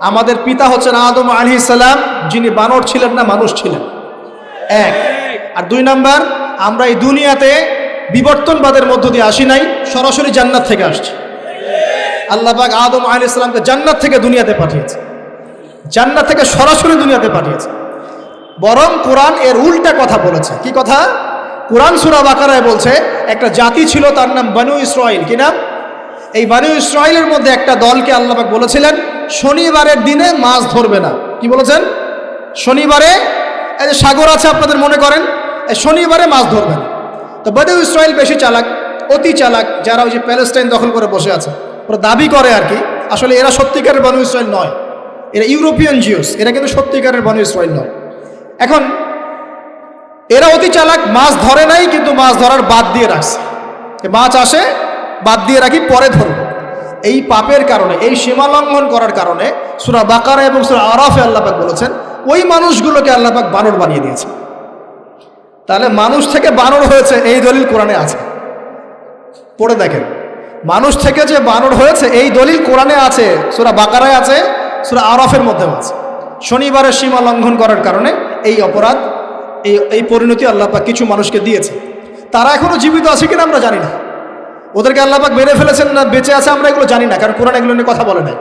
আমাদের পিতা হচ্ছেন আদম আলাইহিস সালাম, যিনি বানর ছিলেন না, মানুষ ছিলেন। এক। আর 2 নাম্বার, আমরা এই দুনিয়াতে বিবর্তনবাদের মধ্য দিয়ে আসি নাই, সরাসরি জান্নাত থেকে আসছি। আল্লাহ পাক আদম আলাইহিস সালামকে জান্নাত থেকে দুনিয়াতে পাঠিয়েছে, জান্নাত থেকে সরাসরি দুনিয়াতে পাঠিয়েছে। বরং কোরআন এর উল্টা কথা বলেছে। কি কথা? কোরআন সূরা বাকারায় বলছে একটা জাতি ছিল, তার নাম বনু ইসরাইল। কি নাম? এই বনু ইসরাইলের মধ্যে একটা দলকে আল্লাহ পাক বলেছিলেন শনিবারের দিনে মাছ ধরবে না। কি বলেছেন? শনিবারে, এই যে সাগর আছে আপনাদের মনে করেন, এই শনিবারে মাছ ধরবে না। তো বনু ইসরাইল বেশি চালাক, অতি চালাক, যারা ওই যে প্যালেস্টাইন দখল করে বসে আছে, ওরা দাবি করে আর কি, আসলে এরা সত্যিকারের বনু ইসরাইল নয়, এরা ইউরোপিয়ান জিউস, এরা কিন্তু সত্যিকারের বনু ইসরাইল নয়। এখন এরা অতি চালাক, মাছ ধরে নাই, কিন্তু মাছ ধরার বাদ দিয়ে রাখছে। মাছ আসে, বাদ দিয়ে রাখি, পরে ধরব। এই পাপের কারণে, এই সীমা লঙ্ঘন করার কারণে সূরা বাকারা এবং সূরা আরাফে আল্লাহ পাক বলেছেন ওই মানুষগুলোকে আল্লাহ পাক বানর বানিয়ে দিয়েছে। তাহলে মানুষ থেকে বানর হয়েছে এই দলিল কোরআনে আছে, পড়ে দেখেন। মানুষ থেকে যে বানর হয়েছে এই দলিল কোরআনে আছে, সূরা বাকারায় আছে, সূরা আরাফের মধ্যেও আছে। শনিবারের সীমা লঙ্ঘন করার কারণে এই অপরাধ, এই পরিণতি আল্লাহ পাক কিছু মানুষকে দিয়েছে। তারা এখনো জীবিত আছে কিনা আমরা জানি না, ওদেরকে আল্লাহ পাক মেরে ফেলেছেন না বেঁচে আছে আমরা এগুলো জানি না, কারণ কোরআন এগুলো নিয়ে কথা বলে নাই।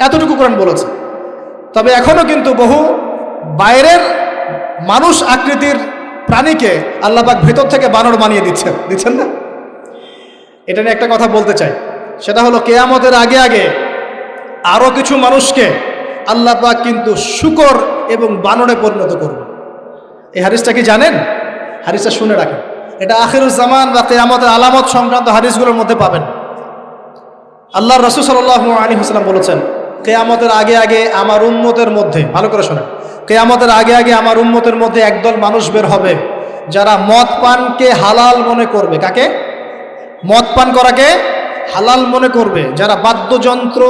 এতটুকু কোরআন বলেছে। তবে এখনো কিন্তু বহু বাইরের মানুষ আকৃতির প্রাণীকে আল্লাহ পাক ভেতর থেকে বানর বানিয়ে দিচ্ছেন না। এটা নিয়ে একটা কথা বলতে চাই, সেটা হলো কিয়ামতের আগে আগে আরো কিছু মানুষকে আল্লাহ পাক কিন্তু শূকর এবং বানরে পরিণত করবে। এই হাদিসটা কি জানেন? হাদিসটা শুনে রাখেন, এটা আখিরুজ জামান বা কিয়ামতের আলামত সংক্রান্ত হাদিসগুলোর মধ্যে পাবেন। আল্লাহর রাসূল সাল্লাল্লাহু আলাইহি ওয়াসাল্লাম বলেছেন কিয়ামতের আগে আগে আমার উম্মতের মধ্যে, ভালো করে শোনেন, কিয়ামতের আগে আগে আমার উম্মতের মধ্যে একদল মানুষ বের হবে যারা মদ পানকে হালাল মনে করবে। কাকে? মদ পান করাকে হালাল মনে করবে। যারা বাদ্যযন্ত্র,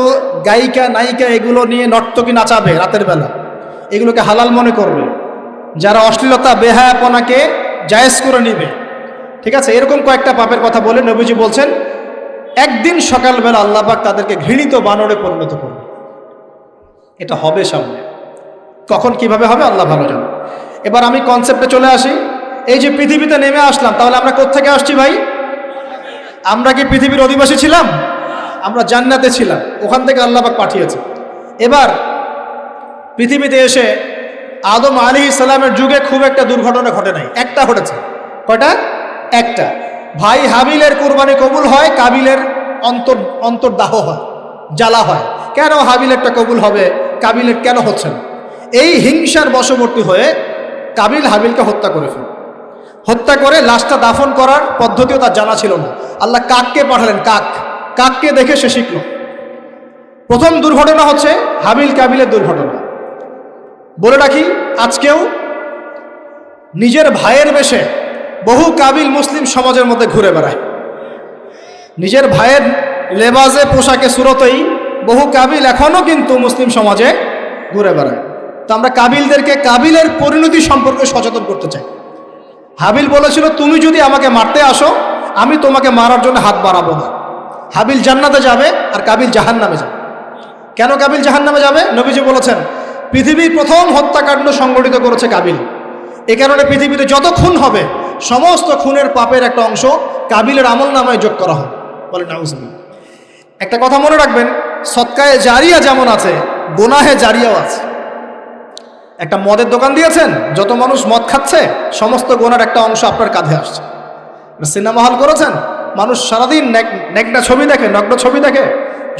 গায়িকা, নায়িকা এগুলো নিয়ে নর্তকী নাচাবে রাতের বেলা, এগুলোকে হালাল মনে করবে। যারা অশ্লীলতা, বেহায়াপনাকে জায়েজ করে নিবে। ঠিক আছে, এরকম কয়েকটা পাপের কথা বলে নবীজি বলছেন একদিন সকালবেলা আল্লাহ পাক তাদেরকে ঘৃণিত বানরে পরিণত করবে। এটা হবে সামনে, কখন কিভাবে হবে আল্লাহ ভালো জানে। এবার আমি কনসেপ্টে চলে আসি। এই যে পৃথিবীতে নেমে আসলাম, তাহলে আমরা কোত্থেকে আসছি ভাই? আমরা কি পৃথিবীর অধিবাসী ছিলাম? আমরা জান্নাতে ছিলাম, ওখান থেকে আল্লাহ পাক পাঠিয়েছে। এবার পৃথিবীতে এসে আদম আলাইহিস সালামের যুগে খুব একটা দুর্ঘটনা ঘটে নাই, একটা ঘটেছে। কয়টা? একটা। ভাই হাবিলের কুরবানি কবুল হয়, কাবিলের অন্তর্দাহ হয়, জ্বালা হয়। কেন হাবিলেরটা কবুল হবে, কাবিলের কেন হচ্ছে না? এই হিংসার বশবর্তী হয়ে কাবিল হাবিলকে হত্যা করে ফেলে। হত্যা করে লাশটা দাফন করার পদ্ধতিও তার জানা ছিল না। আল্লাহ কাককে পাঠালেন, কাককে দেখে সে শিখল। প্রথম দুর্ঘটনা হচ্ছে হাবিল কাবিলের দুর্ঘটনা। বলে রাখি, আজকেও নিজের ভাইয়ের বেশে বহু কাবিল মুসলিম সমাজের মধ্যে ঘুরে বেড়ায়। নিজের ভাইয়ের লেবাসে, পোশাকে, সুরতেই বহু কাবিল এখনো কিন্তু মুসলিম সমাজে ঘুরে বেড়ায়। তো আমরা কাবিলদেরকে কাবিলের পরিণতি সম্পর্কে সচেতন করতে চাই। হাবিল বলেছিল তুমি যদি আমাকে মারতে আসো, আমি তোমাকে মারার জন্য হাত বাড়াবো না। হাবিল জান্নাতে যাবে আর কাবিল জাহান্নামে যাবে। কেন কাবিল জাহান্নামে যাবে? নবীজি বলেছেন পৃথিবীর প্রথম হত্যাকাণ্ড সংগঠিত করেছে কাবিল। এ কারণে পৃথিবীতে যত খুন হবে সমস্ত খুনের পাপের একটা অংশ কাবিলের আমল নামায় যোগ করা হবে। বলে নাউজুবিল্লাহ। একটা কথা মনে রাখবেন, সদকায়ে জারিয়া যেমন আছে, গুনাহে জারিয়াও আছে। একটা মদের দোকান দিয়েছেন, যত মানুষ মদ খাচ্ছে সমস্ত গুনার একটা অংশ আপনার কাঁধে আসছে। সিনেমা হল করেছেন, মানুষ সারাদিন নেকড়া ছবি দেখে, নগ্ন ছবি দেখে,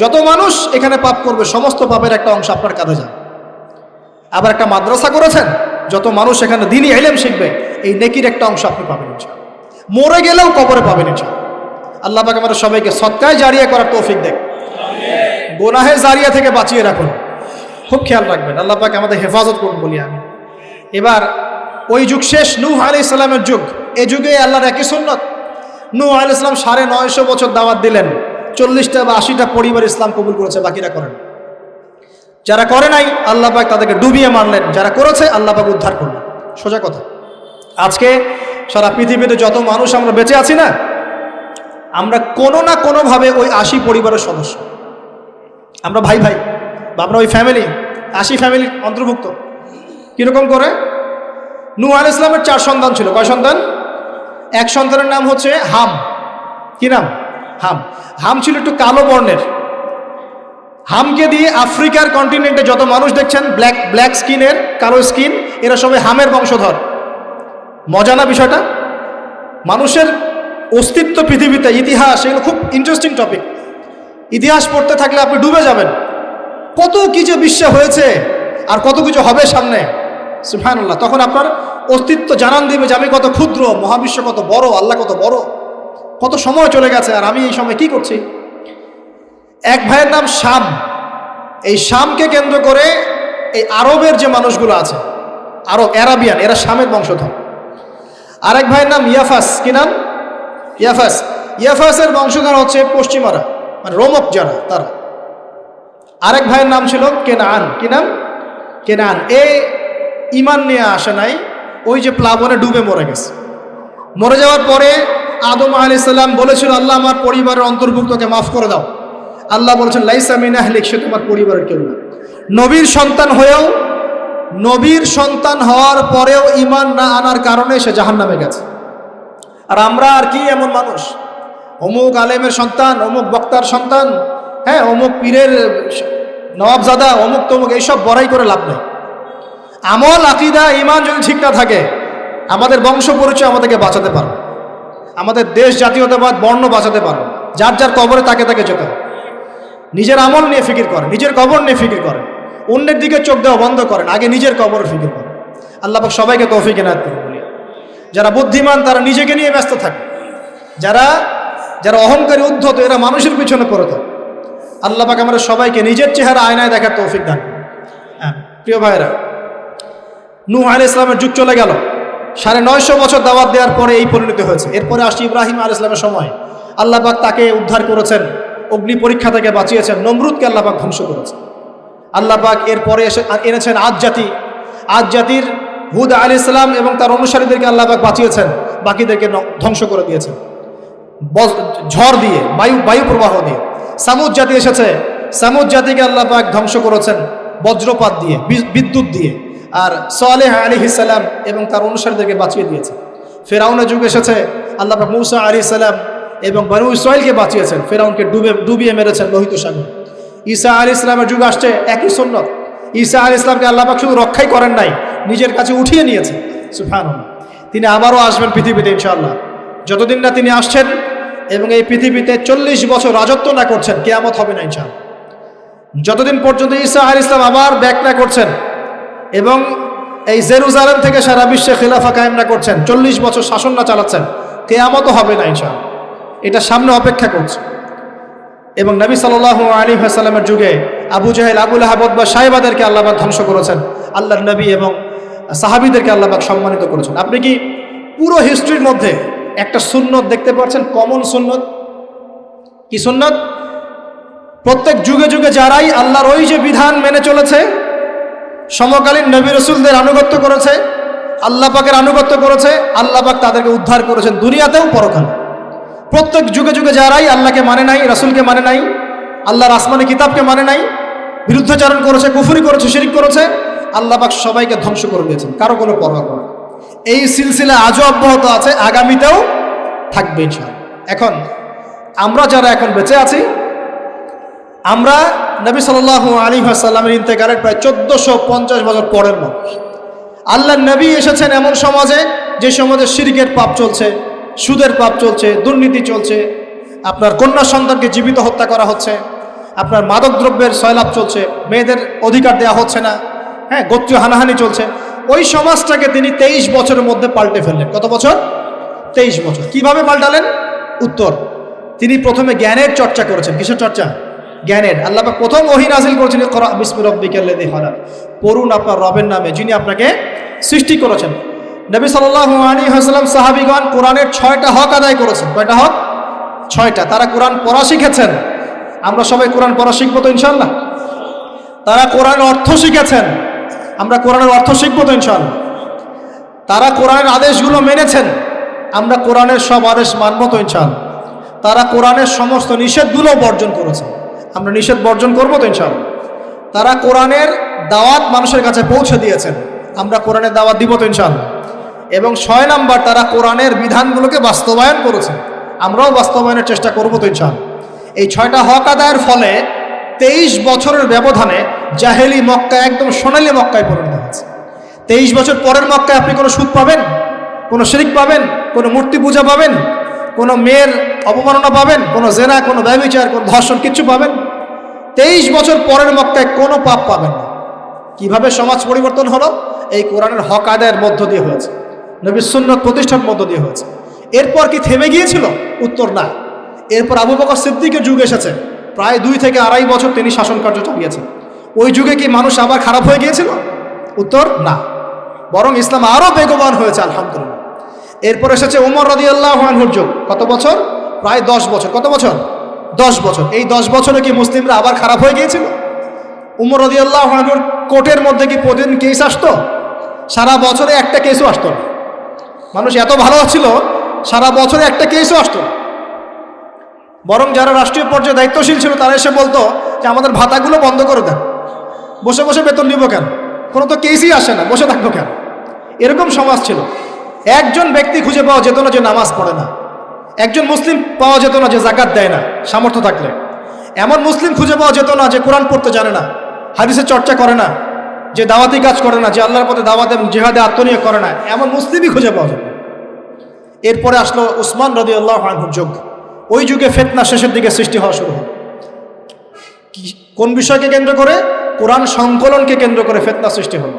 যত মানুষ এখানে পাপ করবে সমস্ত পাপের একটা অংশ আপনার কাঁধে যাবে। আবার একটা মাদ্রাসা করেছেন, যত মানুষ এখানে দ্বীনি ইলম শিখবে এই নেকির একটা অংশ আপনি পাবেন ইনশাআল্লাহ। মরে গেলেও কবরে পাবেন ইনশাআল্লাহ। আল্লাহ পাক আমাদের সবাইকে সদকায়ে জারিয়া করার তৌফিক দেন, গুনাহে জারিয়া থেকে বাঁচিয়ে রাখুন। খুব খেয়াল রাখবেন, আল্লাহ পাক আমাদের হেফাজত করুন বলি আমি। এবার ওই যুগ শেষ, নূহ আলাইহিস সালামের যুগ। এই যুগে আল্লাহর একই সুন্নত। নূহ আলাইহিস সালাম 950 বছর দাওয়াত দিলেন, 40টা বা 80টা পরিবার ইসলাম কবুল করেছে, বাকিরা করেন। যারা করে নাই আল্লাহ পাক তাদেরকে ডুবিয়ে মারলেন, যারা করেছে আল্লাহ পাক উদ্ধার করলেন। সোজা কথা। আজকে সারা পৃথিবীতে যত মানুষ আমরা বেঁচে আছি না, আমরা কোনো না কোনোভাবে ওই 80 পরিবারের সদস্য। আমরা ভাই ভাই বা আমরা ওই ফ্যামিলি, 80 ফ্যামিলির অন্তর্ভুক্ত। কিরকম করে? নূহ আলাইহিস সালামের 4 সন্তান ছিল। কয় সন্তান? এক সন্তানের নাম হচ্ছে হাম। কি নাম? হাম। হাম ছিল একটু কালো বর্ণের। হামকে দিয়ে আফ্রিকার কন্টিনেন্টে যত মানুষ দেখছেন ব্ল্যাক স্কিনের, কালো স্কিন, এরা সবাই হামের বংশধর। মজা না বিষয়টা? মানুষের অস্তিত্ব পৃথিবীতে, ইতিহাস, এগুলো খুব ইন্টারেস্টিং টপিক। ইতিহাস পড়তে থাকলে আপনি ডুবে যাবেন। কত কিছু বিশ্বে হয়েছে আর কত কিছু হবে সামনে, সুবহানাল্লাহ। তখন আপনার অস্তিত্ব জানান দিবে যে আমি কত ক্ষুদ্র, মহাবিশ্ব কত বড়, আল্লাহ কত বড়, কত সময় চলে গেছে আর আমি এই সময় কি করছি। এক ভাইয়ের নাম শাম। এই শামকে কেন্দ্র করে এই আরবের যে মানুষগুলো আছে, আরব, অ্যারাবিয়ান, এরা শামের বংশধর। আরেক ভাইয়ের নাম ইয়াফাস। কি নাম? ইয়াফাস। ইয়াফাসের বংশধর হচ্ছে পশ্চিমারা, মানে রোমক যারা, তারা। আরেক ভাইয়ের নাম ছিল কেনান। কি নাম? কেনান। এ ইমান নিয়ে আসে নাই, ওই যে প্লাবনে ডুবে মরে গেছে। মরে যাওয়ার পরে আদম আলাইহিস সালাম বলেছিল, আল্লাহ আমার পরিবারের অন্তর্ভুক্তকে মাফ করে দাও। আল্লাহ বলেছেন, লাইসা মিন আহলিক, সে তোমার পরিবারের কেউ না। নবীর সন্তান হয়েও, নবীর সন্তান হওয়ার পরেও ইমান না আনার কারণে সে জাহান্নামে গেছে। আর আমরা আর কি এমন মানুষ, অমুক আলেমের সন্তান, অমুক বক্তার সন্তান, হ্যাঁ, অমুক পীরের নওয়াবজাদা, অমুক তমুক, এইসব বড়াই করে লাভ নেই। আমল, আকীদা, ইমান যদি ঠিক না থাকে, আমাদের বংশ পরিচয় আমাদেরকে বাঁচাতে পারবে, আমাদের দেশ, জাতীয়তাবাদ, বর্ণ বাঁচাতে পারবে। যার যার কবরে তাকে তাকে যেতে হবে। নিজের আমল নিয়ে ফিকির করেন, নিজের কবর নিয়ে ফিকির করেন, অন্যের দিকে চোখ দেওয়া বন্ধ করেন, আগে নিজের কবর ফিকির করেন। আল্লাহ পাক সবাইকে তৌফিক এনায়েত করুন। যারা বুদ্ধিমান তারা নিজেকে নিয়ে ব্যস্ত থাকে, যারা অহংকারী, উদ্ধত, এরা মানুষের পিছনে পড়ে থাকে। আল্লাহ পাক আমরা সবাইকে নিজের চেহারা আয়নায় দেখার তৌফিক দান করুন। হ্যাঁ প্রিয় ভাইরা, নূহ আলাইহিস সালামের যুগ চলে গেল, 950 বছর দাওয়াত দেওয়ার পরে এই পরিণতি হয়েছে। এরপরে আসছে ইব্রাহিম আলাইহিস সালামের সময়। আল্লাহ পাক তাকে উদ্ধার করেছেন, অগ্নি পরীক্ষা থেকে বাঁচিয়েছেন, নমরুদকে আল্লাহ পাক ধ্বংস করেছেন। আল্লাহ পাক এরপরে এনেছেন আদ জাতি। আদ জাতির হুদ আলাইহিস সালাম এবং তার অনুসারীদেরকে আল্লাহ পাক বাঁচিয়েছেন, বাকিদেরকে ধ্বংস করে দিয়েছেন ঝড় দিয়ে, বায়ু প্রবাহ দিয়ে। সামুদ জাতি এসেছে, সামুদ জাতিকে আল্লাহ পাক ধ্বংস করেছেন বজ্রপাত দিয়ে, বিদ্যুৎ দিয়ে। আর সালেহ আলাইহিস সালাম এবং তার অনুসারীদেরকে বাঁচিয়ে দিয়েছে। ফেরাউনের যুগ এসেছে, আল্লাহ পাক মূসা আলাইহিস সালাম এবং বনু ইসরাঈলকে বাঁচিয়েছেন, ফেরাউনকে ডুবিয়ে মেরেছেন লোহিত সাগর। ঈসা আলাইহিস সালামের যুগ আসছে, একই সুন্নাত। ঈসা আলাইহিস সালামকে আল্লাহ পাক শুধু রক্ষাই করেন নাই, নিজের কাছে উঠিয়ে নিয়েছেন। সুবহানাল্লাহ। তিনি আবারও আসবেন পৃথিবীতে ইনশাআল্লাহ। যতদিন না তিনি আসছেন এবং এই পৃথিবীতে 40 বছর রাজত্ব না করছেন, কিয়ামত হবে না ইনশাআল্লাহ। যতদিন পর্যন্ত ঈসা আলাইহিস সালাম আবার ব্যাক না করছেন এবং এই জেরুজালেম থেকে সারা বিশ্বে খিলাফা কায়েম না করছেন, 40 বছর শাসন না চালাচ্ছেন, কিয়ামতও হবে না ইনশাআল্লাহ। এটা সামনে অপেক্ষা করছে। এবং নবী সাল্লাল্লাহু আলাইহি ওয়াসাল্লামের যুগে আবু জাহেল, আবু লাহাব বা সাহেবাদেরকে আল্লাহ পাক ধ্বংস করেছেন, আল্লাহর নবী এবং সাহাবীদেরকে আল্লাহ পাক সম্মানিত করেছেন। আপনি কি পুরো হিস্ট্রির মধ্যে একটা সুন্নত দেখতে পাচ্ছেন, কমন সুন্নত? কি সুন্নত? প্রত্যেক যুগে যুগে যারাই আল্লাহর ওই যে বিধান মেনে চলেছে, সমকালীন নবী রাসূলদের আনুগত্য করেছে, আল্লাহ পাকের আনুগত্য করেছে, আল্লাহ পাক তাদেরকে উদ্ধার করেছেন দুনিয়াতেও পরকালে। প্রত্যেক যুগে যুগে যারাই আল্লাহকে মানে নাই, রাসূলকে মানে নাই, আল্লাহর আসমানি কিতাবকে মানে নাই, বিরুদ্ধাচরণ করেছে, কুফরি করেছে, শিরক করেছে, আল্লাহ পাক সবাইকে ধ্বংস করে দিয়েছেন, কারো কোনো পরোয়া করে। এই সিলসিলা আজও অব্যাহত আছে, আগামীতেও থাকবে ইনশাআল্লাহ। এখন আমরা যারা এখন বেঁচে আছি, আমরা নবী সাল্লাল্লাহু আলাইহি ওয়াসাল্লামের ইন্তেকালের প্রায় 1450 বছর পরের মানুষ। আল্লাহর নবী এসেছেন এমন সমাজে, যে সমাজে শিরকের পাপ চলছে, সুদের পাপ চলছে, দুর্নীতি চলছে, আপনার কন্যা সন্তানকে জীবিত হত্যা করা হচ্ছে, আপনার মাদক দ্রব্যের সয়লাভ চলছে, মেয়েদের অধিকার দেওয়া হচ্ছে না, হ্যাঁ, গোত্রীয় হানাহানি চলছে। ওই সমাজটাকে তিনি 23 বছরের মধ্যে পাল্টে ফেললেন। কত বছর? 23 বছর। কিভাবে পাল্টালেন? উত্তর, তিনি প্রথমে জ্ঞানের চর্চা করেছেন। কিসের চর্চা? জ্ঞানের। আল্লাহ পাক প্রথম ওহী নাযিল করেছেন, ইকরা বিসমি রাব্বিকাল্লাযী খালাক, পড়ুন আপনার রবের নামে যিনি আপনাকে সৃষ্টি করেছেন। নবী সাল্লাল্লাহু আলাইহি ওয়াসাল্লাম, সাহাবীগণ কোরআনের 6টা হক আদায় করেছেন। কয়টা হক? 6টা। তারা কোরআন পড়া শিখেছেন। আমরা সবাই কোরআন পড়া শিখবো তো ইনশাআল্লাহ? তারা কোরআনের অর্থ শিখেছেন। আমরা কোরআনের অর্থ শিখবো তো ইনশাআল্লাহ? তারা কোরআনের আদেশগুলো মেনেছেন। আমরা কোরআনের সব আদেশ মানবো তো ইনশাআল্লাহ? তারা কোরআনের সমস্ত নিষেধগুলো বর্জন করেছেন। আমরা নিষেধ বর্জন করবো তো ইনশাআল্লাহ? তারা কোরআনের দাওয়াত মানুষের কাছে পৌঁছে দিয়েছেন। আমরা কোরআনের দাওয়াত দিব তো ইনশাআল্লাহ। এবং 6 নাম্বার, তারা কোরআনের বিধানগুলোকে বাস্তবায়ন করেছেন। আমরাও বাস্তবায়নের চেষ্টা করবো তো ইনশাআল্লাহ। এই 6টা হক আদায়ের ফলে 23 বছরের ব্যবধানে জাহেলি মক্কা একদম সোনালী মক্কায় পরিণত হয়েছে। 23 বছর পরের মক্কায় আপনি কোনো সুদ পাবেন, কোনো শিরক পাবেন, কোনো মূর্তি পূজা পাবেন, কোনো মেয়ের অপমাননা পাবেন, কোনো জেনা, কোনো ব্যভিচার, কোনো ধর্ষণ, কিচ্ছু পাবেন? 23 বছর পরের মক্কায় কোনো পাপ পাবেন না। কিভাবে সমাজ পরিবর্তন হলো? এই কোরআনের হক আদায়ের মধ্য দিয়ে হয়েছে, নবীর সুন্নাত প্রতিষ্ঠার মধ্য দিয়ে হয়েছে। এরপর কি থেমে গিয়েছিল? উত্তর না। এরপর আবু বকর সিদ্দিকের যুগ এসেছে, প্রায় 2 থেকে 2.5 বছর তিনি শাসন কার্য চালিয়েছেন। ওই যুগে কি মানুষ আবার খারাপ হয়ে গিয়েছিল? উত্তর না, বরং ইসলাম আরও বেগবান হয়েছে আলহামদুলিল্লাহ। এরপর এসেছে উমর রাদিয়াল্লাহু আনহুর যুগ। কত বছর? প্রায় 10 বছর। কত বছর? 10 বছর। এই 10 বছরে কি মুসলিমরা আবার খারাপ হয়ে গিয়েছিল? উমর রাদিয়াল্লাহু আনহুর কোর্টের মধ্যে কি প্রতিদিন কেস আসতো? সারা বছরে একটা কেসও আসতো না। মানুষ এত ভালো ছিল, সারা বছরে একটা কেসও আসতো না। বরং যারা রাষ্ট্রীয় পর্যায়ে দায়িত্বশীল ছিল তারা এসে বলতো যে আমাদের ভাতাগুলো বন্ধ করে দেন, বসে বসে বেতন নিব কেন, কোনো তো কেসই আসে না, বসে থাকবো কেন। এরকম সমাজ ছিল। একজন ব্যক্তি খুঁজে পাওয়া যেত না যে নামাজ পড়ে না, একজন মুসলিম পাওয়া যেত না যে জাকাত দেয় না সামর্থ্য থাকলে, এমন মুসলিম খুঁজে পাওয়া যেত না যে কোরআন পড়তে জানে না, হাদিসের চর্চা করে না, যে দাওয়াতি কাজ করে না, যে আল্লাহর পথে দাওয়াত এবং জিহাদে আত্মনিয়োগ করে না, এমন মুসলিমই খুঁজে পাওয়া যেত। এরপরে আসলো উসমান রাদিয়াল্লাহু আনহুর যুগ। ওই যুগে ফিতনা শেষের দিকে সৃষ্টি হওয়া শুরু হল। কোন বিষয়কে কেন্দ্র করে? কোরআন সংকলনকে কেন্দ্র করে ফিতনা সৃষ্টি হল।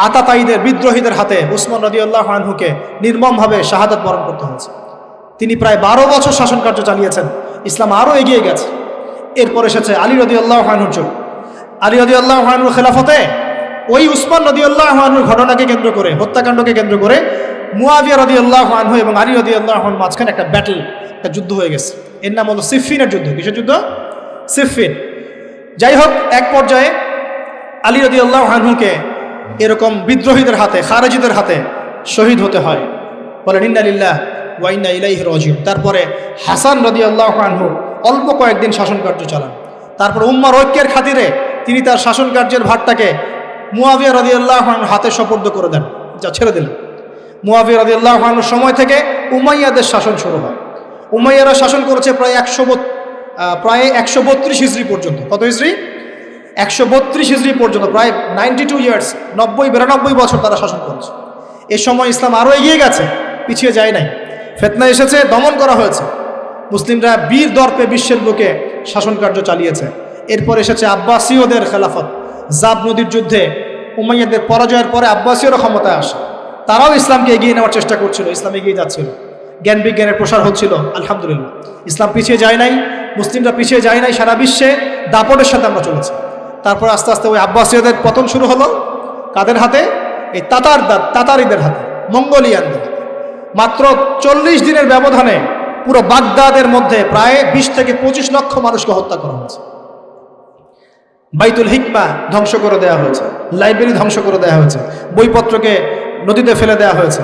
আতাতায়ীদের, বিদ্রোহীদের হাতে উসমান রাদিয়াল্লাহু আনহুকে নির্মমভাবে শাহাদাত বরণ করতে হয়েছে। তিনি প্রায় 12 বছর শাসন কার্য চালিয়েছেন। ইসলাম আরও এগিয়ে গেছে। এরপর এসেছে আলী রাদিয়াল্লাহু আনহুর যুগ। আলী রাদিয়াল্লাহু আনহুর খেলাফতে ওই উসমান রাদিয়াল্লাহু আনহুর ঘটনাকে কেন্দ্র করে, হত্যাকাণ্ডকে কেন্দ্র করে মুয়াবিয়া রাদিয়াল্লাহু আনহু এবং আলী রাদিয়াল্লাহু আনহুর মাঝখানে একটা ব্যাটল, একটা যুদ্ধ হয়ে গেছে। এর নাম হলো সিফফিনের যুদ্ধ। কিসের যুদ্ধ? সিফফিন। যাই হোক, এক পর্যায়ে আলী রাদিয়াল্লাহু আনহুকে এরকম বিদ্রোহীদের হাতে, খারেজিদের হাতে শহীদ হতে হয়। বলেন ইন্না লিল্লাহি ওয়া ইন্না ইলাইহি রাজিউন। তারপরে হাসান রাদিয়াল্লাহু আনহু অল্প কয়েকদিন শাসন কার্য চালান। তারপর উম্মার ঐক্যের খাতিরে তিনি তার শাসন কার্যের ভারটাকে মুয়াবিয়া রাদিয়াল্লাহু আনহুর হাতে সোপর্দ করে দেন, যা ছেড়ে দিলেন। মুয়াবিয়া রাদিয়াল্লাহু আনহুর সময় থেকে উমাইয়াদের শাসন শুরু হয়। উমাইয়ারা শাসন করেছে প্রায় 132 হিজরি পর্যন্ত। কত হিজরি? 132 হিজরি পর্যন্ত, প্রায় 92 ইয়ার্স, 90-92 বছর তারা শাসন করেছে। এ সময় ইসলাম আরও এগিয়ে গেছে, পিছিয়ে যায় নাই। ফিতনা এসেছে, দমন করা হয়েছে। মুসলিমরা বীর দর্পে বিশ্বের বুকে শাসন কার্য চালিয়েছে। এরপর এসেছে আব্বাসীয়দের খেলাফত। জাব নদীর যুদ্ধে উমাইয়াদের পরাজয়ের পরে আব্বাসীয়রা ক্ষমতায় আসে। তারাও ইসলামকে এগিয়ে নেওয়ার চেষ্টা করছিল, ইসলাম এগিয়ে যাচ্ছিল, জ্ঞান বিজ্ঞানের প্রসার হচ্ছিল। আলহামদুলিল্লাহ, ইসলাম পিছিয়ে যায় নাই, মুসলিমরা পিছিয়ে যায় নাই। সারা বিশ্বে দাপটের সাথে আমরা চলেছি। তারপর আস্তে আস্তে ওই আব্বাসীয়দের পতন শুরু হলো। কাদের হাতে? এই তাতারিদের হাতে, মঙ্গোলিয়ানদের। মাত্র 40 দিনের ব্যবধানে পুরো বাগদাদের মধ্যে প্রায় 20 থেকে 25 লক্ষ মানুষকে হত্যা করা হয়েছে। বাইতুল হিকমা ধ্বংস করে দেওয়া হয়েছে, লাইব্রেরি ধ্বংস করে দেওয়া হয়েছে, বইপত্রকে নদীতে ফেলে দেওয়া হয়েছে।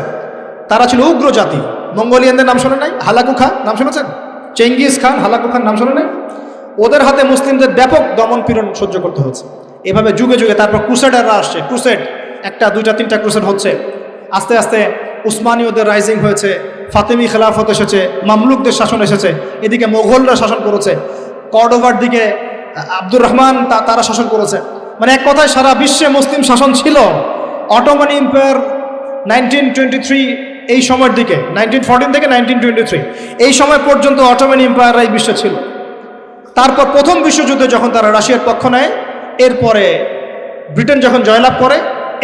তারা ছিল উগ্র জাতি। মঙ্গোলিয়ানদের নাম শোনে নাই? হালাকু খান নাম শুনেছেন? চেঙ্গিস খান, হালাকু খান নাম শোনে নাই? ওদের হাতে মুসলিমদের ব্যাপক দমন পীড়ন সহ্য করতে হয়েছে। এভাবে যুগে যুগে তারপর ক্রুসেডাররা আসছে। ক্রুসেড 1টা 2টা 3টা ক্রুসেড হচ্ছে। আস্তে আস্তে উসমানীয়দের রাইজিং হয়েছে, ফাতেমি খেলাফত এসেছে, মামলুকদের শাসন এসেছে, এদিকে মোগলরা শাসন করেছে, কর্ডোভার দিকে আব্দুর রহমান তারা শাসন করেছে। মানে এক কথায় সারা বিশ্বে মুসলিম শাসন ছিল। অটোমান এম্পায়ার 1923 এই সময়ের দিকে, 1914 থেকে 1923 এই সময় পর্যন্ত অটোমান এম্পায়াররাই বিশ্বে ছিল। তারপর প্রথম বিশ্বযুদ্ধে যখন তারা রাশিয়ার পক্ষ নেয়, এরপরে ব্রিটেন যখন জয়লাভ করে,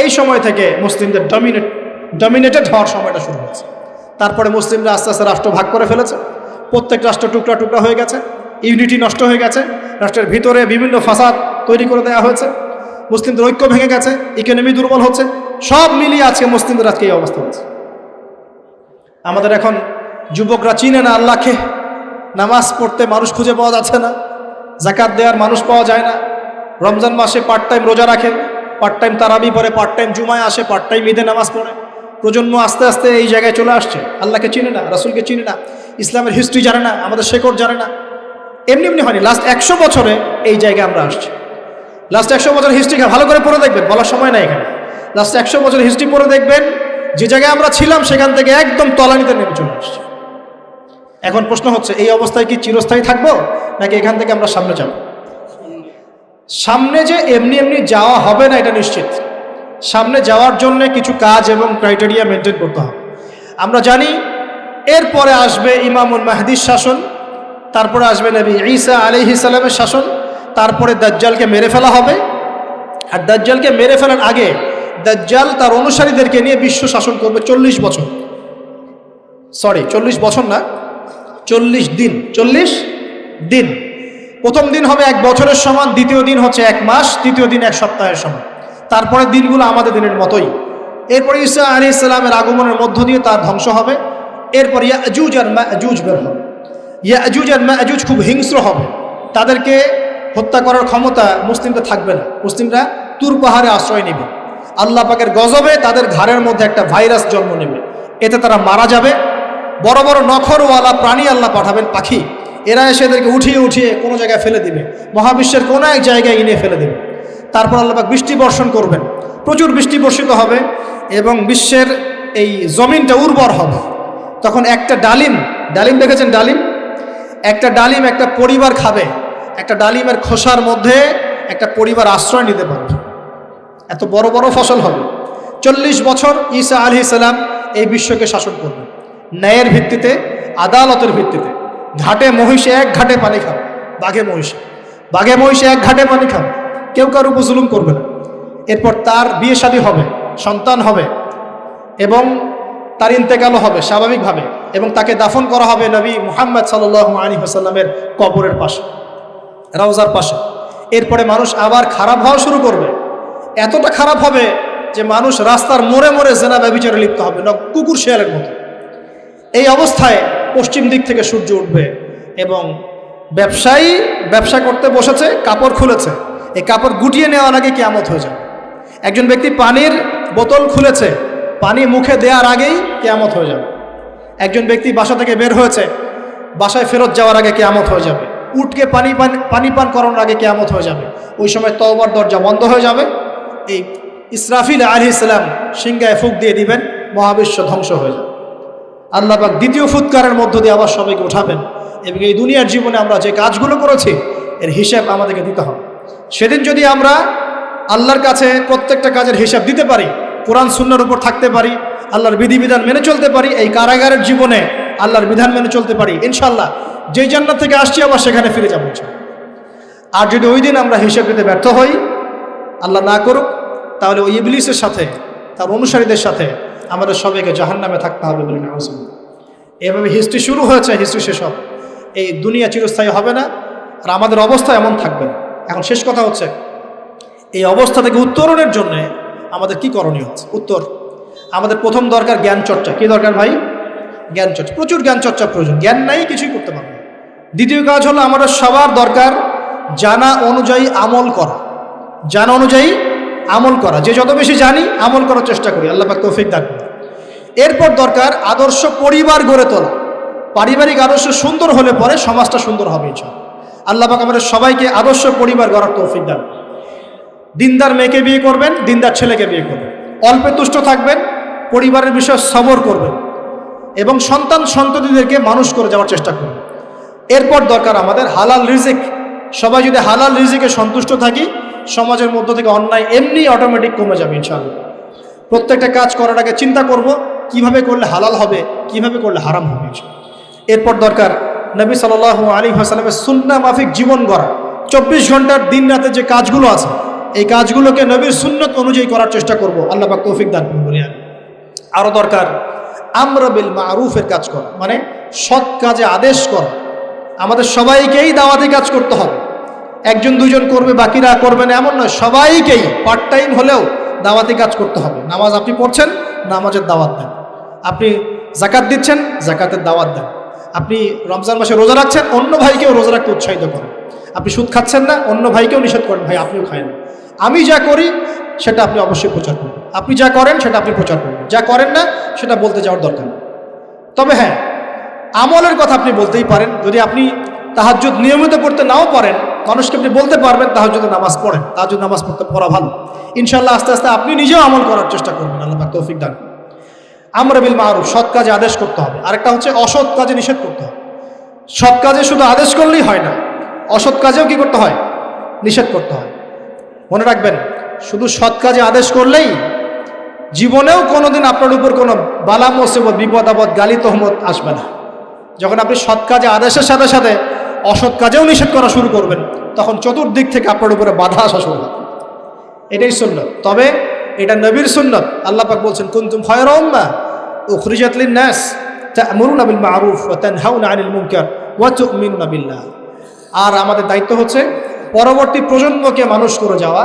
এই সময় থেকে মুসলিমদের ডমিনেটেড হওয়ার সময়টা শুরু হয়েছে। তারপরে মুসলিমরা আস্তে আস্তে রাষ্ট্র ভাগ করে ফেলেছে। প্রত্যেক রাষ্ট্র টুকরা টুকরা হয়ে গেছে, ইউনিটি নষ্ট হয়ে গেছে, রাষ্ট্রের ভিতরে বিভিন্ন ফাসাদ তৈরি করে দেওয়া হয়েছে, মুসলিমদের ঐক্য ভেঙে গেছে, ইকোনমি দুর্বল হচ্ছে। সব মিলিয়ে আজকে মুসলিমদের আজকে এই অবস্থা হচ্ছে। আমাদের এখন যুবকরা চিনে না আল্লাহকে, নামাজ পড়তে মানুষ খুঁজে পাওয়া যাচ্ছে না, জাকাত দেওয়ার মানুষ পাওয়া যায় না। রমজান মাসে পার্ট টাইম রোজা রাখে, পার্ট টাইম তারাবি পড়ে, পার্ট টাইম জুমায় আসে, পার্ট টাইম ঈদে নামাজ পড়ে। প্রজন্ম আস্তে আস্তে এই জায়গায় চলে আসছে। আল্লাহকে চিনে না, রাসূলকে চিনে না, ইসলামের হিস্ট্রি জানে না, আমাদের শেকড় জানে না। এমনি এমনি হয়নি, লাস্ট 100 বছরে এই জায়গায় আমরা আসছি। লাস্ট 100 বছর হিস্ট্রি ভালো করে পড়ে দেখবেন, বলার সময় নাই এখানে। লাস্ট 100 বছর হিস্ট্রি পড়ে দেখবেন যে জায়গায় আমরা ছিলাম সেখান থেকে একদম তলানিতে নেমে চলে আসছি। এখন প্রশ্ন হচ্ছে, এই অবস্থায় কি চিরস্থায়ী থাকবো, নাকি এখান থেকে আমরা সামনে যাব? সামনে যে এমনি এমনি যাওয়া হবে না এটা নিশ্চিত। সামনে যাওয়ার জন্য কিছু কাজ এবং ক্রাইটেরিয়া মেনটেন করতে হবে। আমরা জানি এরপরে আসবে ইমামুল মাহদির শাসন, তারপরে আসবে নবী ঈসা আলাইহিস সালামের শাসন, তারপরে দাজ্জালকে মেরে ফেলা হবে। আর দাজ্জালকে মেরে ফেলার আগে দাজ্জাল তার অনুসারীদেরকে নিয়ে বিশ্ব শাসন করবে 40 বছর। 40 বছর না, 40 দিন। 40 দিন। প্রথম দিন হবে 1 বছরের সমান, দ্বিতীয় দিন হচ্ছে 1 মাস, তৃতীয় দিন 1 সপ্তাহের সমান। তারপরে দিনগুলো আমাদের দিনের মতোই। এরপর ঈসা আলাইহিস সালামের আগমনের মধ্য দিয়ে তার ধ্বংস হবে। এরপর ইয়াজুজ আর মাজুজ বের হবে। ইয়াজুজ আর মাজুজ খুব হিংস্র হবে, তাদেরকে হত্যা করার ক্ষমতা মুসলিমরা থাকবে না। মুসলিমরা তুর পাহাড়ে আশ্রয় নেবে। আল্লাহ পাকের গজবে তাদের ঘাড়ের মধ্যে একটা ভাইরাস জন্ম নেবে, এতে তারা মারা যাবে। বড় বড় নখরওয়ালা প্রাণী আল্লাহ পাঠাবেন, পাখি, এরা এসে এদেরকে উঠিয়ে উঠিয়ে কোনো জায়গায় ফেলে দিবে, মহাবিশ্বের কোনো এক জায়গায় এনে ফেলে দেবে। তারপর আল্লাহ পাক বৃষ্টি বর্ষণ করবেন, প্রচুর বৃষ্টি বর্ষিত হবে এবং বিশ্বের এই জমিনটা উর্বর হবে। তখন একটা ডালিম দেখেছেন ডালিম? একটা ডালিম একটা পরিবার খাবে। একটা ডালিমের খোসার মধ্যে একটা পরিবার আশ্রয় নিতে পারবে। এত বড় বড় ফসল হবে। 40 বছর ঈসা আলাইহিস সালাম এই বিশ্বকে শাসন করবে ন্যায়ের ভিত্তিতে, আদালতের ভিত্তিতে। ঘাটে মহিষে 1 ঘাটে পানি খাবে, বাঘে মহিষে 1 ঘাটে পানি খাবে, কেউ কারো উপর জুলুম করবে না। এরপর তার বিয়ে শাদী হবে, সন্তান হবে এবং তার ইন্তেকালও হবে স্বাভাবিকভাবে, এবং তাকে দাফন করা হবে নবী মুহাম্মদ সাল্লাল্লাহু আলাইহি ওয়াসাল্লামের কবরের পাশে, রওজার পাশে। এরপরে মানুষ আবার খারাপ হওয়া শুরু করবে। এতটা খারাপ হবে যে মানুষ রাস্তার মোড়ে মোড়ে জেনা ব্যভিচারে লিপ্ত হবে, না কুকুর শেয়ালের মতো। এই অবস্থায় পশ্চিম দিক থেকে সূর্য উঠবে এবং ব্যবসায়ী ব্যবসা করতে বসেছে, কাপড় খুলেছে, এই কাপড় গুটিয়ে নেওয়ার আগে কিয়ামত হয়ে যাবে। একজন ব্যক্তি পানির বোতল খুলেছে, পানি মুখে দেওয়ার আগেই কিয়ামত হয়ে যাবে। একজন ব্যক্তি বাসা থেকে বের হয়েছে, বাসায় ফেরত যাওয়ার আগে কিয়ামত হয়ে যাবে। উটকে পানি পান করানোর আগে কিয়ামত হয়ে যাবে। ওই সময় তওবার দরজা বন্ধ হয়ে যাবে। এই ইসরাফিল আলাইহিস সালাম সিংহায় ফুঁক দিয়ে দিবেন, মহাবিশ্ব ধ্বংস হয়ে যাবে। আল্লাহ পাক দ্বিতীয় ফুৎকারের মধ্য দিয়ে আবার সবাইকে উঠাবেন এবং এই দুনিয়ার জীবনে আমরা যে কাজগুলো করেছি এর হিসাব আমাদেরকে দিতে হবে। সেদিন যদি আমরা আল্লাহর কাছে প্রত্যেকটা কাজের হিসাব দিতে পারি, কোরআন সুন্নাহর উপর থাকতে পারি, আল্লাহর বিধিবিধান মেনে চলতে পারি, এই কারাগারের জীবনে আল্লাহর বিধান মেনে চলতে পারি, ইনশাআল্লাহ যেই জান্নাত থেকে আসছি আবার সেখানে ফিরে যাবো। আর যদি ওই দিন আমরা হিসাব দিতে ব্যর্থ হই, আল্লাহ না করুক, তাহলে ওই ইবলিসের সাথে, তার অনুসারীদের সাথে আমাদের সবাইকে জাহান্নামে থাকতে হবে বলে না। এভাবে হিস্ট্রি শুরু হয়েছে, হিস্ট্রি শেষ হবে। এই দুনিয়া চিরস্থায়ী হবে না, আর আমাদের অবস্থা এমন থাকবে না। এখন শেষ কথা হচ্ছে, এই অবস্থা থেকে উত্তরণের জন্য আমাদের কি করণীয় হচ্ছে? উত্তর, আমাদের প্রথম দরকার জ্ঞান চর্চা। কি দরকার ভাই? জ্ঞান চর্চা। প্রচুর জ্ঞান চর্চা প্রয়োজন, জ্ঞান নাই কিছুই করতে পারবে না। দ্বিতীয় কাজ হলো আমাদের সবার দরকার জানা অনুযায়ী আমল করা। জানা অনুযায়ী আমল করা, যে যত বেশি জানি আমল করার চেষ্টা করি, আল্লাহ পাক তৌফিক দান করুন। এরপর দরকার আদর্শ পরিবার গড়ে তোলা। পারিবারিক আদর্শ সুন্দর হলে পরে সমাজটা সুন্দর হবে ইনশাআল্লাহ। আল্লাহ পাক আমাদের সবাইকে আদর্শ পরিবার গড়ার তৌফিক দান করুন। দিনদার মেয়েকে বিয়ে করবেন, দিনদার ছেলেকে বিয়ে করবেন, অল্পে তুষ্ট থাকবেন, পরিবারের বিষয়ে সবর করবেন এবং সন্ততিদেরকে মানুষ করে যাওয়ার চেষ্টা করবেন। এরপর দরকার আমাদের হালাল রিজিক। সবাই যদি হালাল রিজিকে সন্তুষ্ট থাকি, সমাজের মধ্য থেকে অন্যায় এমনি অটোমেটিক কমে যাবে ইনশাআল্লাহ। প্রত্যেকটা কাজ করার আগে চিন্তা করব কিভাবে করলে হালাল হবে, কিভাবে করলে হারাম হবে। এরপর দরকার নবী সাল্লাল্লাহু আলাইহি ওয়াসাল্লামের সুন্নাহ মাফিক জীবন গড়া। 24 ঘন্টার দিন রাতে যে কাজগুলো আছে, এই কাজগুলোকে নবীর সুন্নত অনুযায়ী করার চেষ্টা করব, আল্লাহ পাক তৌফিক দান করুন বলি। আরও দরকার আমর বিল মারুফের কাজ করা, মানে সৎ কাজে আদেশ করা। আমাদের সবাইকেই দাওয়াতি কাজ করতে হবে। একজন দুজন করবে, বাকিরা করবে না এমন নয়, সবাইকেই পার্ট টাইম হলেও দাওয়াতি কাজ করতে হবে। নামাজ আপনি পড়ছেন, নামাজের দাওয়াত দেন। আপনি যাকাত দিচ্ছেন, যাকাতের দাওয়াত দেন। আপনি রমজান মাসে রোজা রাখছেন, অন্য ভাইকেও রোজা রাখতে উৎসাহিত করেন। আপনি সুদ খাচ্ছেন না, অন্য ভাইকেও নিষেধ করেন, ভাই আপনিও খায় না। আমি যা করি সেটা আপনি অবশ্যই প্রচার করবেন, আপনি যা করেন সেটা আপনি প্রচার করবেন, যা করেন না সেটা বলতে যাওয়ার দরকার নেই। তবে হ্যাঁ, আমলের কথা আপনি বলতেই পারেন। যদি আপনি তাহাজ্জুদ নিয়মিত পড়তে নাও পারেন, মানুষকে আপনি বলতে পারবেন তাহাজ্জুদ নামাজ পড়েন, তাহাজ্জুদ নামাজ পড়া ভালো। ইনশাআল্লাহ আস্তে আস্তে আপনি নিজেও আমল করার চেষ্টা করবেন, আল্লাহ পাক তৌফিক দান। আমর বিল মারুফ, সৎ কাজে আদেশ করতে হবে। আরেকটা হচ্ছে অসৎ কাজে নিষেধ করতে হবে। সৎ কাজে শুধু আদেশ করলেই হয় না, অসৎ কাজেও কি করতে হয়? নিষেধ করতে হয়। মনে রাখবেন, শুধু সৎ কাজে আদেশ করলেই জীবনেও কোনোদিন আপনার উপর কোনো বালা মুসিবত, বিপদ আপদ, গালি তহমত আসবে না। যখন আপনি সৎ কাজে আদেশের সাথে সাথে অসৎ কাজেও নিষেধ করা শুরু করবেন, তখন চতুর্দিক থেকে আপনার উপরে বাধা আসা শুরু হবে। এটাই সুন্নত। তবে এটা নবীর সুন্নত। আল্লাহ পাক বলছেন, কুনতুম খায়রা উম্মাহ উখরিজাত লিন-নাস তা'মুরুনা বিল মা'রুফ ওয়া তানহাউনা আনিল মুনকার ওয়া তু'মিনুনা বিল্লাহ। আর আমাদের দায়িত্ব হচ্ছে পরবর্তী প্রজন্মকে মানুষ করে যাওয়া,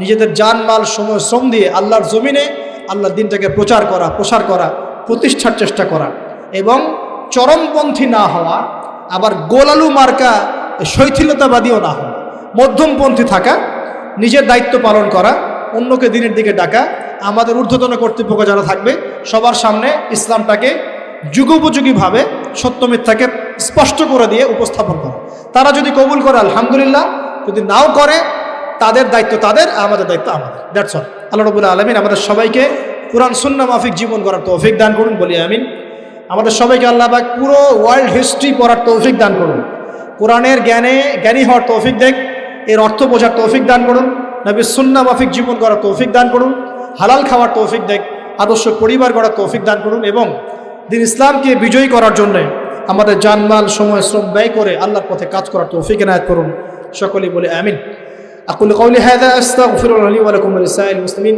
নিজেদের জানমাল সময় শ্রম দিয়ে আল্লাহর জমিনে আল্লাহর দিনটাকে প্রসার করা, প্রতিষ্ঠার চেষ্টা করা, এবং চরমপন্থী না হওয়া, আবার গোলালু মার্কা শৈথিলতাবাদীও না হওয়া, মধ্যমপন্থী থাকা, নিজের দায়িত্ব পালন করা, অন্যকে দিনের দিকে ডাকা। আমাদের ঊর্ধ্বতন কর্তৃপক্ষ যারা থাকবে সবার সামনে ইসলামটাকে যুগোপযোগীভাবে সত্য মিথ্যাকে স্পষ্ট করে দিয়ে উপস্থাপন করা। তারা যদি কবুল করে আলহামদুলিল্লাহ, যদি নাও করে তাদের দায়িত্ব তাদের, আমাদের দায়িত্ব আমাদের। That's all. আল্লাহ রাব্বুল আলামিন আমাদের সবাইকে কুরআন সুন্নাহ মাফিক জীবন করার তৌফিক দান করুন, বলি আমিন। আমাদের সবাইকে আল্লাহ পাক পুরো ওয়ার্ল্ড হিস্ট্রি পড়ার তৌফিক দান করুন, কোরআনের জ্ঞানী হওয়ার তৌফিক দেখ, এর অর্থ বোঝার তৌফিক দান করুন, নবীর সুন্নাহ মাফিক জীবন করার তৌফিক দান করুন, হালাল খাওয়ার তৌফিক দেখ, আদর্শ পরিবার গড়ার তৌফিক দান করুন, এবং দিন ইসলামকে বিজয়ী করার জন্য আমাদের জানমাল সময় শ্রম ব্যয় করে আল্লাহর পথে কাজ করার তৌফিক এনায়েত করুন। সকলেই বলে আমিন। আকুলু কাওলি হাযা আস্তাগফিরুল্লাহ লি ওয়া লাকুম ওয়া লিসাইরিল মুসলিমিন।